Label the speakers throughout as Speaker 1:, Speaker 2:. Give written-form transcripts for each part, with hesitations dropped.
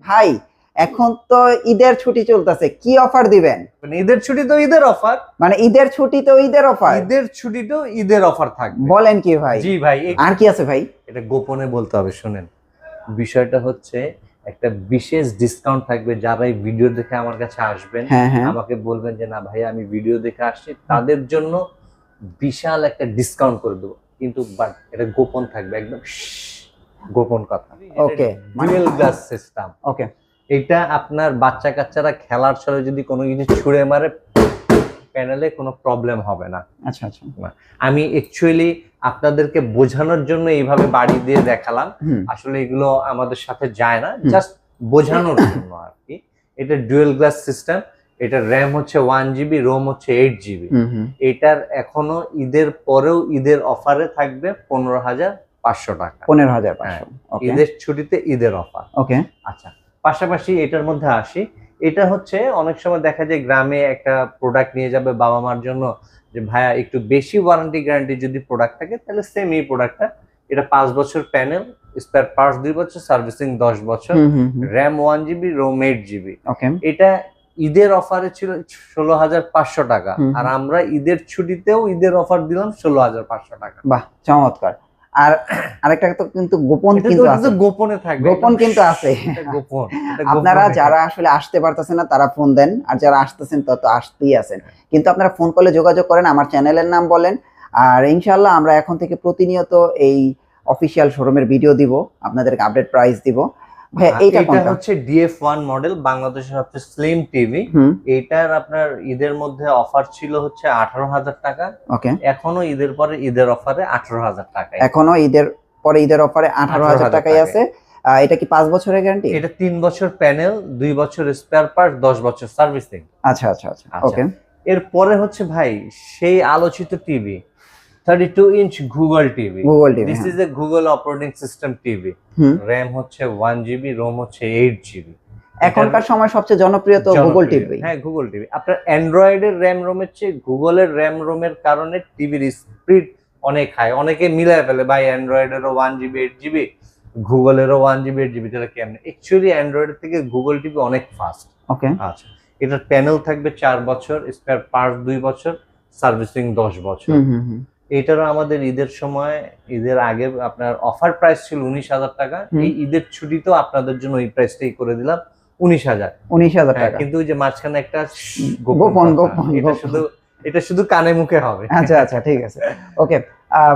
Speaker 1: ভাই এখন তো ঈদের ছুটি চলতেছে, কি অফার দিবেন?
Speaker 2: মানে ঈদের ছুটি তো ঈদের অফার,
Speaker 1: মানে ঈদের ছুটি তো ঈদের অফার,
Speaker 2: ঈদের ছুটি তো ঈদের অফার থাকবে।
Speaker 1: বলেন কি ভাই?
Speaker 2: জি ভাই,
Speaker 1: আর কি আছে ভাই?
Speaker 2: এটা গোপনে বলতে হবে, শুনেন। বিষয়টা হচ্ছে একটা বিশেষ ডিসকাউন্ট থাকবে যারা এই ভিডিও দেখে আমার কাছে আসবেন,
Speaker 1: হ্যাঁ হ্যাঁ,
Speaker 2: আমাকে বলবেন যে না ভাই আমি ভিডিও দেখে আসছি, তাদের জন্য বিশাল একটা ডিসকাউন্ট করে দেবো, কিন্তু বাট এটা গোপন থাকবে, একদম গোপন কথা।
Speaker 1: ওকে,
Speaker 2: ডুয়েল গ্লাস সিস্টেম।
Speaker 1: ওকে,
Speaker 2: এটা আপনার বাচ্চা কাচ্চারা খেলার ছলে যদি কোনো কিছু ছুঁড়ে মারে, প্যানেলে কোনো প্রবলেম হবে না।
Speaker 1: আচ্ছা আচ্ছা,
Speaker 2: আমি অ্যাকচুয়ালি আপনাদেরকে বোঝানোর জন্য এইভাবে বাড়ি দিয়ে দেখালাম, আসলে এগুলো আমাদের সাথে যায় না, জাস্ট বোঝানোর জন্য আর কি। এটা ডুয়েল গ্লাস সিস্টেম, এটা র্যাম হচ্ছে 1 GB, রোম হচ্ছে 8 GB। এটার এখনো ঈদের পরেও ঈদের অফারে থাকবে 15,500 টাকা।
Speaker 1: 15,500
Speaker 2: ঈদের ছুটিতে ঈদের অফার।
Speaker 1: ওকে,
Speaker 2: আচ্ছা, পাশাপাশি এটার মধ্যে আসি, এটা হচ্ছে অনেক সময় দেখা যায় গ্রামে একটা প্রোডাক্ট নিয়ে যাবে বাবা মার জন্য, যে ভাইয়া একটু বেশি ওয়ারেন্টি গ্যারান্টি যদি প্রোডাক্ট থাকে তাহলে সেম এই প্রোডাক্টটা, এটা 5 বছর প্যানেল, স্পেয়ার পার্টস 2 বছর, সার্ভিসিং 10 বছর, র্যাম 1 GB, রোম 8 GB।
Speaker 1: ওকে,
Speaker 2: এটা ঈদের অফারে ছিল 16,500 টাকা, আর আমরা ঈদের ছুটিতেও ঈদের অফার দিলাম 16,500 টাকা।
Speaker 1: বাহ চমৎকার। আর আরেকটা তো কিন্তু গোপন কিন্তু আছে,
Speaker 2: গোপনে থাকবে,
Speaker 1: গোপন কিন্তু আছে,
Speaker 2: গোপন।
Speaker 1: আপনারা যারা আসলে আসতে পারতেছেন না তারা ফোন দেন, আর যারা আসতেছেন তত আসতেই আছেন, কিন্তু আপনারা ফোন কলে যোগাযোগ করেন, আমার চ্যানেলের নাম বলেন, আর ইনশাআল্লাহ আমরা এখন থেকে প্রতিনিয়ত এই অফিসিয়াল শোরুমের ভিডিও দিব, আপনাদেরকে আপডেট প্রাইস দিব। ভাই এইটা কোনটা?
Speaker 2: হচ্ছে DF1 মডেল, বাংলাদেশের সবচেয়ে স্লিম টিভি। এটার আপনার ঈদের মধ্যে অফার ছিল হচ্ছে 18,000 টাকা।
Speaker 1: ওকে,
Speaker 2: এখনো ঈদের পরে ঈদের অফারে 18,000 টাকা।
Speaker 1: এখনো ঈদের পরে ঈদের অফারে 18,000 টাকাই আছে। এটা কি 5 বছরের গ্যারান্টি?
Speaker 2: এটা 3 বছর প্যানেল, 2 বছর স্পেয়ার পার্ট, 10 বছর সার্ভিসিং।
Speaker 1: আচ্ছা আচ্ছা আচ্ছা, ওকে।
Speaker 2: এরপরে হচ্ছে ভাই সেই আলোচিত TV, 32 inch Google TV. This is a Google operating system TV. RAM হচ্ছে 1 GB, রোম হচ্ছে 8 GB।
Speaker 1: এখনকার সময় সবচেয়ে জনপ্রিয় তো গুগল টিভি।
Speaker 2: হ্যাঁ, গুগল টিভি। আপনার অ্যান্ড্রয়েডের র্যাম রোমের চেয়ে গুগলের র্যাম রোমের কারণে টিভির স্পিড অনেক হাই। অনেকে মিলায় ফেলে ভাই অ্যান্ড্রয়েডেরও 1 GB 8 GB, গুগলেরও 1 GB 8 GB, তাহলে কেমন? অ্যাকচুয়ালি অ্যান্ড্রয়েডের থেকে গুগল টিভি অনেক ফাস্ট।
Speaker 1: ওকে,
Speaker 2: আচ্ছা, এটার প্যানেল থাকবে 4 বছর, স্পেয়ার পার্টস 2 বছর, সার্ভিসিং 10 বছর। এটারও আমাদের ঈদের সময়, ঈদের আগে আপনার অফার প্রাইস ছিল 19,000 টাকা। এই ঈদের ছুটিতেও আপনাদের জন্য ওই প্রাইসটাই করে দিলাম, 19,000
Speaker 1: টাকা।
Speaker 2: কিন্তু ওই যে মাঝখানে একটা
Speaker 1: গোপন,
Speaker 2: এটা শুধু কানে মুখে হবে।
Speaker 1: আচ্ছা আচ্ছা, ঠিক আছে, ওকে।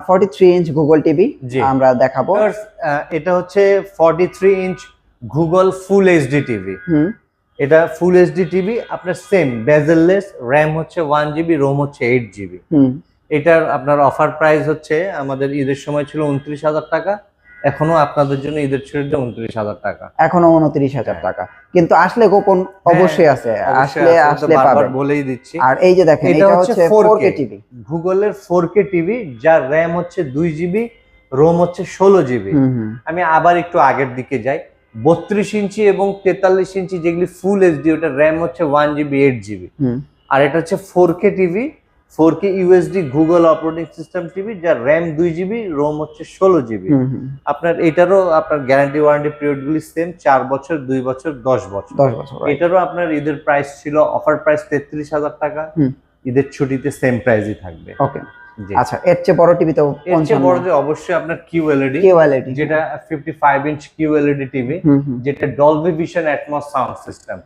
Speaker 1: 43 ইঞ্চ গুগল টিভি আমরা দেখাবো।
Speaker 2: এটা হচ্ছে 43 inch Google full HD TV. এটা ফুল এইচডি টিভি, আপনার সেম বেজেললেস, র্যাম হচ্ছে 1 GB, রোম হচ্ছে 8 GB। এটার আপনার অফার প্রাইস হচ্ছে আমাদের ঈদের সময় ছিল 29,000 টাকা, এখনো আপনাদের জন্য ঈদের ছুটিতে 29,000 টাকা,
Speaker 1: এখনো 29,000 টাকা, কিন্তু আসলে গোপন অবশ্যই আছে, আসলে পাবেন,
Speaker 2: বলেই দিচ্ছি।
Speaker 1: আর এই যে দেখেন এটা হচ্ছে 4K টিভি,
Speaker 2: গুগলের 4K টিভি, যার র্যাম হচ্ছে 2 GB, রোম হচ্ছে 16 GB। আমি আবার একটু আগের দিকে যাই, 32 ইঞ্চি এবং 43 ইঞ্চি যেগুলি ফুল এইচডি, ওটা র্যাম হচ্ছে 1 GB 8 GB। আর এটা হচ্ছে 4K TV, 4K UHD Google operating system TV, যার র্যাম 2 GB, রোম হচ্ছে 16 GB। আপনার এটারও আপনার গ্যারান্টি ওয়ারেন্টি পিরিয়ড গুলি সেম, 4 বছর, 2 বছর, 10 বছর। এটারও আপনার ঈদের প্রাইস ছিল, অফার প্রাইস 33,000 টাকা, ঈদের ছুটিতে সেম প্রাইসই থাকবে।
Speaker 1: ওকে, আচ্ছা। এর চেয়ে বড় টিভি তো,
Speaker 2: এর চেয়ে বড় যে অবশ্যই আপনার QLED, যেটা 55 ইঞ্চ QLED টিভি, যেটা Dolby vision atoms sound system.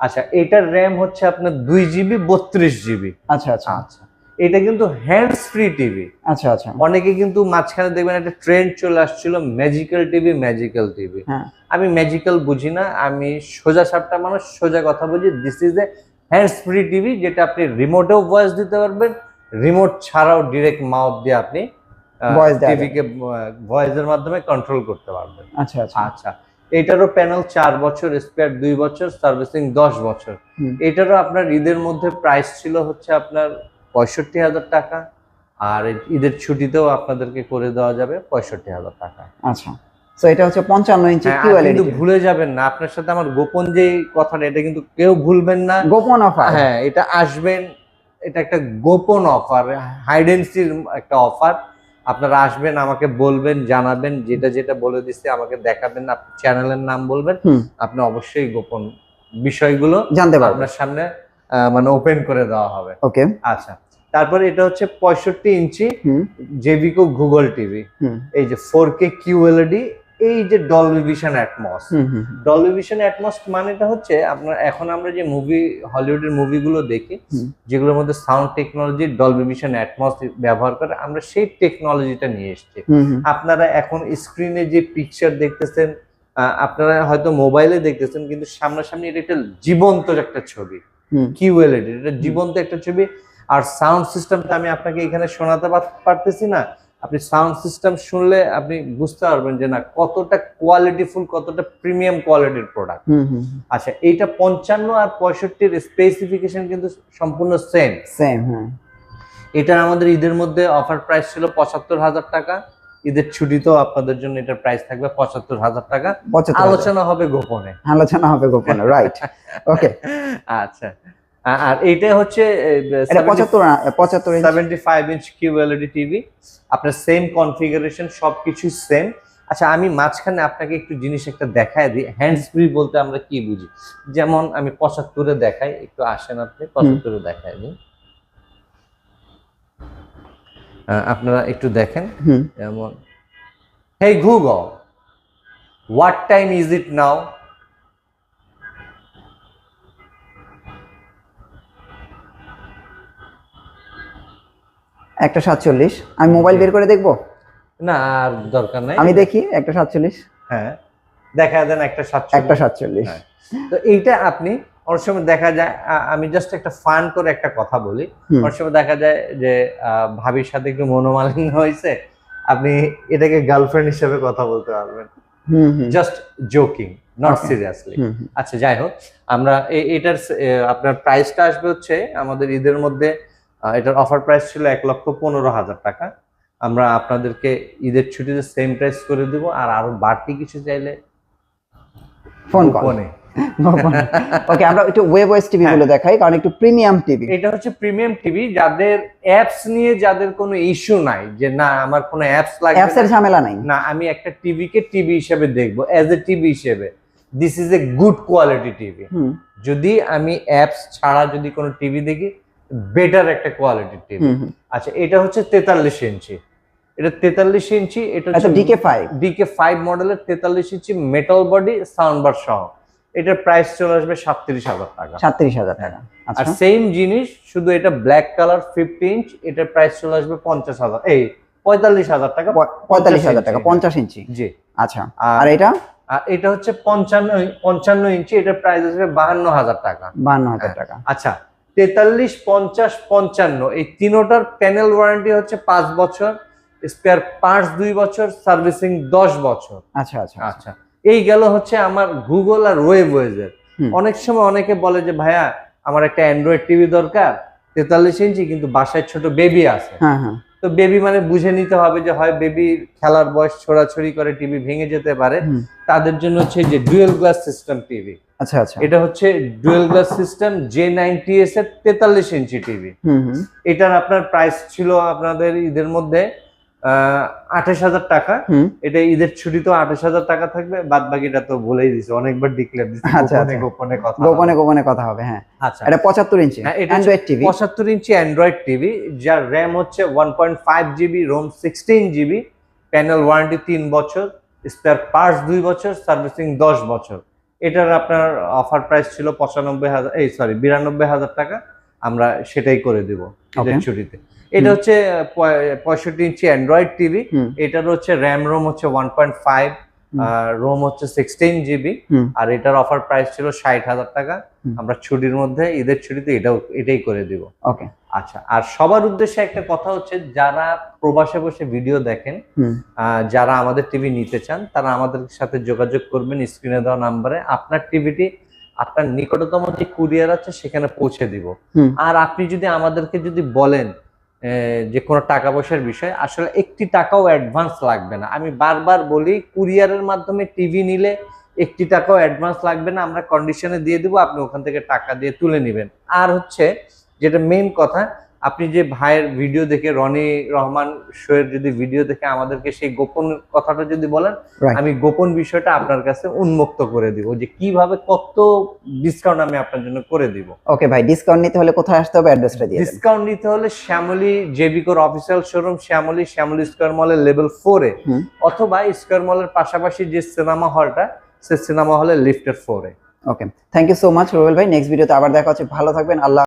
Speaker 2: আচ্ছা, এটার র্যাম হচ্ছে আপনার 2 GB 32 GB।
Speaker 1: আচ্ছা আচ্ছা আচ্ছা,
Speaker 2: এটা কিন্তু হ্যান্ডস ফ্রি টিভি।
Speaker 1: আচ্ছা আচ্ছা,
Speaker 2: অনেকে কিন্তু মাঝখানে দেখবেন একটা ট্রেন্ড চলে আসছিল ম্যাজিক্যাল টিভি, ম্যাজিক্যাল টিভি। আমি ম্যাজিক্যাল বুঝি না, আমি সোজা সাপটা মানুষ, সোজা কথা বুঝি। This is a hands free TV, যেটা আপনি রিমোটেও ভয়েস দিতে পারবেন, রিমোট ছাড়াও ডিরেক্ট মাউথ দিয়ে আপনি টিভিকে ভয়েসের মাধ্যমে কন্ট্রোল করতে পারবেন।
Speaker 1: আচ্ছা আচ্ছা
Speaker 2: আচ্ছা, এটারও প্যানেল 4 বছর, স্পেয়ার 2 বছর, সার্ভিসিং 10 বছর। এটারও আপনার ঈদের মধ্যে প্রাইস ছিল হচ্ছে আপনার 65,000 টাকা, আর ঈদের ছুটিতেও আপনাদেরকে করে দেওয়া যাবে 65,000 টাকা।
Speaker 1: আচ্ছা, তো এটা হচ্ছে 55 ইঞ্চি QLED।
Speaker 2: কিন্তু ভুলে যাবেন না, আপনার সাথে আমার গোপন যে কথাটা, এটা কিন্তু কেউ ভুলবেন না,
Speaker 1: গোপন অফার।
Speaker 2: হ্যাঁ, এটা আসবেন, এটা একটা গোপন অফার, হাইড এন্ড সির একটা অফার। আপনারা আসবেন, আমাকে বলবেন, জানাবেন, যেটা যেটা বলে দিচ্ছে আমাকে দেখাবেন, আপনি চ্যানেলের নাম বলবেন, আপনি অবশ্যই গোপন বিষয়গুলো
Speaker 1: জানতে পারবেন।
Speaker 2: আপনার সামনে মানে ওপেন করে দেওয়া হবে।
Speaker 1: ওকে।
Speaker 2: আচ্ছা, তারপরে এটা হচ্ছে 65 ইঞ্চি জেভিকো গুগল টিভি, এই যে 4K QLED, এই যে Dolby vision atoms. Dolby vision atoms মানেটা হচ্ছে আপনার এখন আমরা যে মুভি, হলিউডের মুভিগুলো দেখি যেগুলোর মধ্যে sound technology Dolby vision atoms ব্যবহার করে, আমরা সেই টেকনোলজিটা নিয়ে এসেছি। আপনারা এখন স্ক্রিনে যে পিকচার দেখতেছেন, আপনারা হয়তো মোবাইলে দেখতেছেন, কিন্তু সামনাসামনি এটা একটা জীবন্ত একটা ছবি। QLED এটা জীবন্ত একটা ছবি। আর সাউন্ড সিস্টেমটা আমি আপনাকে এখানে শোনাতে পারতেছি না, আপনি সাউন্ড সিস্টেম শুনলে আপনি বুঝতে পারবেন যে না কতটা কোয়ালিটিফুল, কতটা প্রিমিয়াম কোয়ালিটির প্রোডাক্ট। আচ্ছা, এইটা 55 আর 65 এর স্পেসিফিকেশন কিন্তু সম্পূর্ণ সেম। এটা আমাদের ঈদের মধ্যে অফার প্রাইস ছিল 75,000 টাকা। ঈদের ছুটিতেও আপনাদের জন্য এটার প্রাইস থাকবে 75,000 টাকা। আলোচনা হবে গোপনে,
Speaker 1: রাইট। ওকে।
Speaker 2: আচ্ছা, আর এইটা হচ্ছে 75 ইঞ্চ QLED টিভি, আপনার সেম কনফিগারেশন, সবকিছু সেম। আচ্ছা, আমি মাঝখানে আপনাকে একটু জিনিস একটা দেখায় দিই। হ্যান্ডস ফ্রি বলতে আমরা কি বুঝি, যেমন আমি 75-এ দেখাই, একটু আসেন আপনি 75-এ দেখায় দিই, আপনারা একটু দেখেন। যেমন hey Google, what time is it now?
Speaker 1: একটা 47। আমি মোবাইল বের করে দেখবো
Speaker 2: না, আর দরকার নাই,
Speaker 1: আমি দেখি একটা 47।
Speaker 2: হ্যাঁ, দেখা দেন একটা 47। তো এইটা আপনি অনেক সময় দেখা যায়, আমি জাস্ট একটা ফান করে একটা কথা বলি, অনেক সময় দেখা যায় যে ভাবির সাথে একটু মনোমালিন্য হয়েছে, আপনি এটাকে গার্লফ্রেন্ড হিসেবে কথা বলতে পারবেন, জাস্ট জোকিং, নট সিরিয়াসলি। আচ্ছা, যাই হোক, আমরা এটার আপনার প্রাইসটা আসবে হচ্ছে আমাদের ঈদের মধ্যে, এটার অফার প্রাইস ছিল 1,15,000 টাকা। আমরা আপনাদেরকে ঈদের ছুটিতে সেম প্রাইস করে দিব, আর আরো বাড়তি কিছু চাইলে
Speaker 1: ফোন কল। ওকে, আমরা একটু ওয়েব ওএস টিভি গুলো দেখাই, কারণ একটু প্রিমিয়াম টিভি।
Speaker 2: এটা হচ্ছে প্রিমিয়াম টিভি, যাদের অ্যাপস নিয়ে যাদের কোনো ইস্যু নাই, যে না আমার কোনো অ্যাপস লাগবে,
Speaker 1: অ্যাপস এর ঝামেলা নাই,
Speaker 2: না আমি একটা টিভিকে টিভি হিসেবে দেখবো, অ্যাজ এ টিভি হিসেবে, this is a good quality TV. যদি আমি অ্যাপস ছাড়া যদি কোনো টিভি দেখি, বেটার একটা কোয়ালিটির টিভি। আচ্ছা, এটা হচ্ছে 43 ইঞ্চি, এটা 43 ইঞ্চি, এটা হচ্ছে DK5 মডেলের 43 ইঞ্চি মেটাল বডি সাউন্ড বার সহ। এটার প্রাইস চলে আসবে 37,000 টাকা।
Speaker 1: 37,000 টাকা।
Speaker 2: আর সেম জিনিস, শুধু এটা ব্ল্যাক কালার 50 ইঞ্চ, এটার প্রাইস চলে আসবে 50,000, এই 45,000 টাকা।
Speaker 1: 45,000 টাকা 50 ইঞ্চি,
Speaker 2: জি।
Speaker 1: আচ্ছা, আর এটা?
Speaker 2: আর এটা হচ্ছে 55 ইঞ্চি, এটার প্রাইস আসবে 52,000 টাকা।
Speaker 1: 52,000 টাকা।
Speaker 2: আচ্ছা, 43, 50, 55 এই তিনোটার প্যানেল ওয়ারেন্টি হচ্ছে 5 বছর, স্পেয়ার পার্টস 2 বছর, সার্ভিসিং 10 বছর।
Speaker 1: আচ্ছা আচ্ছা
Speaker 2: আচ্ছা, এই গেল হচ্ছে আমার গুগল আর ওয়েব ওয়েজের। অনেক সময় অনেকে বলে যে ভাইয়া আমার একটা অ্যান্ড্রয়েড টিভি দরকার 43 ইঞ্চি, কিন্তু বাসায় ছোট বেবি আছে। তো বেবি মানে বুঝে নিতে হবে যে হয় বেবি খেলার বয়স, ছোড়াছড়ি করে টিভি ভেঙে যেতে পারে, তাদের জন্য হচ্ছে যে ডুয়েল গ্লাস সিস্টেম টিভি।
Speaker 1: আচ্ছা আচ্ছা,
Speaker 2: এটা হচ্ছে ডুয়েল গ্লাস সিস্টেম J90S এর 43 ইঞ্চি টিভি। এটার আপনার প্রাইস ছিল আপনাদের ঈদের মধ্যে 28,000 টাকা। এটা ঈদের ছুটিতে 28,000 টাকা থাকবে, বাদ বাকিটা তো বলেই দিছে, অনেকবার ডিক্লেয়ার দিছে,
Speaker 1: গোপনে কথা হবে। হ্যাঁ, আচ্ছা, এটা 75 inch Android TV,
Speaker 2: 75 inch Android TV, যার র্যাম হচ্ছে 1.5 GB, ROM 16 GB, panel warranty 3 বছর, স্পেয়ার পার্টস 2 বছর, সার্ভিসিং 10 বছর। এটার আপনার অফার প্রাইস ছিল 92,000 টাকা, আমরা সেটাই করে দিব ঈদের ছুটিতে। এটা হচ্ছে 65 ইঞ্চি অ্যান্ড্রয়েড টিভি, এটার হচ্ছে র্যাম রোম হচ্ছে 1.5, রোম হচ্ছে 16 GB, আর এটার অফার প্রাইস ছিল 60,000 টাকা। আমরা ছুটির মধ্যে, ঈদের ছুটিতে এটাই করে দিব।
Speaker 1: ওকে,
Speaker 2: আচ্ছা, আর সবার উদ্দেশ্যে একটা কথা হচ্ছে, যারা প্রবাসে বসে ভিডিও দেখেন, যারা আমাদের টিভি নিতে চান, তারা আমাদের সাথে যোগাযোগ করবেন স্ক্রিনে দেওয়া নাম্বারে। আপনার টিভিটি আপনার নিকটতম যে কুরিয়ার আছে সেখানে পৌঁছে দিব। আর আপনি যদি আমাদেরকে যদি বলেন যে কোনো টাকা পয়সার বিষয়, আসলে একটি টাকাও অ্যাডভান্স লাগবে না। আমি বারবার বলি, কুরিয়ারের মাধ্যমে টিভি নিলে একটি টাকাও অ্যাডভান্স লাগবে না, আমরা কন্ডিশনে দিয়ে দিব, আপনি ওখান থেকে টাকা দিয়ে তুলে নেবেন। আর হচ্ছে যেটা মেইন কথা, আপনি যে ভাইয়ের ভিডিও দেখে, রনি রহমান শোয়ের যদি ভিডিও দেখে আমাদেরকে সেই গোপন কথাটা যদি বলেন,
Speaker 1: Right.
Speaker 2: আমি গোপন বিষয়টা আপনার কাছে উন্মুক্ত করে দিব, যে কিভাবে কত ডিসকাউন্ট আমি আপনার জন্য করে দিব।
Speaker 1: ওকে ভাই, ডিসকাউন্ট নিতে হলে কোথায় আসতে হবে, অ্যাড্রেসটা দিয়ে দেন।
Speaker 2: ডিসকাউন্ট নিতে হলে শ্যামলী জেবিকোর অফিসিয়াল শোরুম শ্যামলী স্কয়ার মলের লেভেল 4 এ,
Speaker 1: হুম।
Speaker 2: অথবা স্কয়ার মলের পাশাপাশি যে সিনেমা হলটা, সেই সিনেমা হলের লিফটের 4 এ।
Speaker 1: Okay, thank you so much Rubel ভাই। নেক্সট ভিডিওতে আবার দেখা হচ্ছে। ভালো থাকবেন। আল্লাহ